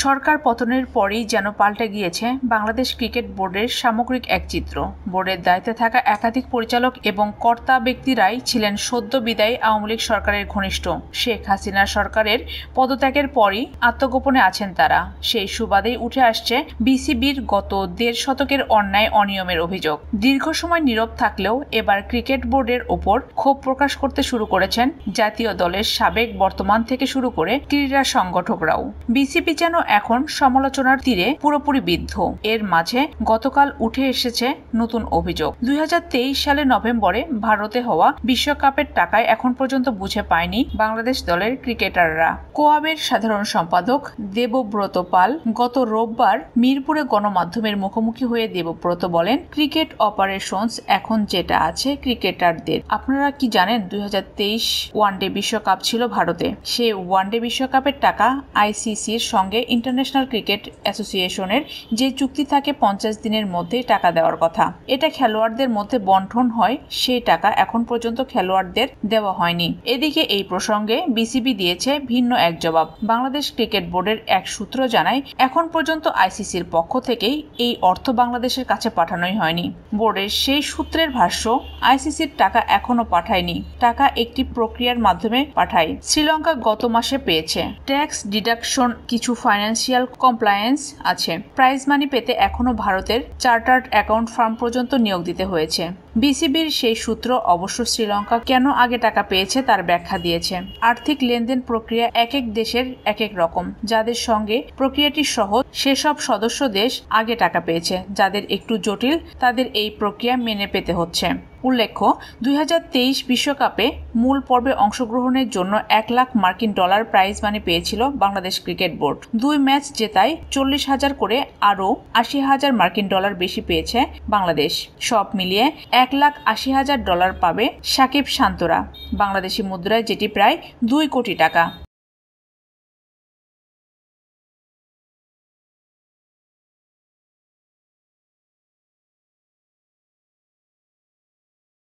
সরকার পতনের পরই যেন পাল্টে গিয়েছে বাংলাদেশ ক্রিকেট বোর্ডের সামগ্রিক এক চিত্র। বোর্ডের দায়িত্বে থাকা একাধিক পরিচালক এবং কর্তা ব্যক্তিরাই ছিলেন সদ্য বিদায়ী আওয়ামী লীগ সরকারের ঘনিষ্ঠ। শেখ হাসিনা সরকারের পদত্যাগের পরই আত্মগোপনে আছেন তারা। সেই সুবাদেই উঠে আসছে বিসিবির গত ১.৫ শতকের অন্যায় অনিয়মের অভিযোগ। দীর্ঘ সময় নীরব থাকলেও এবার ক্রিকেট বোর্ডের ওপর ক্ষোভ প্রকাশ করতে শুরু করেছেন জাতীয় দলের সাবেক, বর্তমান থেকে শুরু করে ক্রীড়া সংগঠকরাও। বিসিবি যেন এখন সমালোচনার তীরে পুরোপুরি বিদ্ধ। এর মাঝে গতকাল উঠে এসেছে নতুন অভিযোগ। ২০২৩ সালের নভেম্বরে ভারতে হওয়া বিশ্বকাপের টাকায় এখন পর্যন্ত বুঝে পায়নি বাংলাদেশ দলের ক্রিকেটাররা। কোয়াবের সাধারণ সম্পাদক দেবব্রত পাল গত রোববার মিরপুরে গণমাধ্যমের মুখোমুখি হয়ে দেবব্রত বলেন, ক্রিকেট অপারেশনস এখন যেটা আছে ক্রিকেটারদের। আপনারা কি জানেন ২০২৩ ওয়ানডে বিশ্বকাপ ছিল ভারতে। সেই ওয়ানডে বিশ্বকাপের টাকা আইসিসির সঙ্গে ইন্টারন্যাশনাল ক্রিকেট অ্যাসোসিয়েশনের যে চুক্তি থাকে ৫০ দিনের মধ্যে টাকা দেওয়ার কথা, এটা খেলোয়াড়দের মধ্যে বন্টন হয়। সেই টাকা এখন পর্যন্ত খেলোয়াড়দের দেওয়া হয়নি। এদিকে এই প্রসঙ্গে বিসিবি দিয়েছে ভিন্ন এক জবাব। বাংলাদেশ ক্রিকেট বোর্ডের এক সূত্র জানায়, এখন পর্যন্ত আইসিসির পক্ষ থেকেই এই অর্থ বাংলাদেশের কাছে পাঠানোই হয়নি। বোর্ডের সেই সূত্রের ভাষ্য, আইসিসির টাকা এখনো পাঠায়নি। টাকা একটি প্রক্রিয়ার মাধ্যমে পাঠায়। শ্রীলঙ্কা গত মাসে পেয়েছে। ট্যাক্স ডিডাকশন, কিছু ফাইন্যান্সিয়াল কমপ্লায়েন্স আছে। প্রাইজ মানি পেতে এখনো ভারতের চার্টার্ড অ্যাকাউন্ট ফার্ম পর্যন্ত নিয়োগ দিতে হয়েছে। বিসিবির সেই সূত্র অবশ্য শ্রীলঙ্কা কেন আগে টাকা পেয়েছে তার ব্যাখ্যা দিয়েছে। আর্থিক লেনদেন প্রক্রিয়া এক এক দেশের এক এক রকম। যাদের সঙ্গে প্রক্রিয়াটি সহজ সেসব সদস্য দেশ আগে টাকা পেয়েছে। যাদের একটু জটিল তাদের এই প্রক্রিয়া মেনে পেতে হচ্ছে। উল্লেখ্য, ২০২৩ বিশ্বকাপে মূল পর্বে অংশগ্রহণের জন্য $১,০০,০০০ প্রাইজ মানি পেয়েছিল বাংলাদেশ ক্রিকেট বোর্ড। ২ ম্যাচ জেতায় ৪০,০০০ করে আরও $৮০,০০০ বেশি পেয়েছে বাংলাদেশ। সব মিলিয়ে $১,৮০,০০০ পাবে সাকিব শান্তরা, বাংলাদেশি মুদ্রায় যেটি প্রায় ২ কোটি টাকা।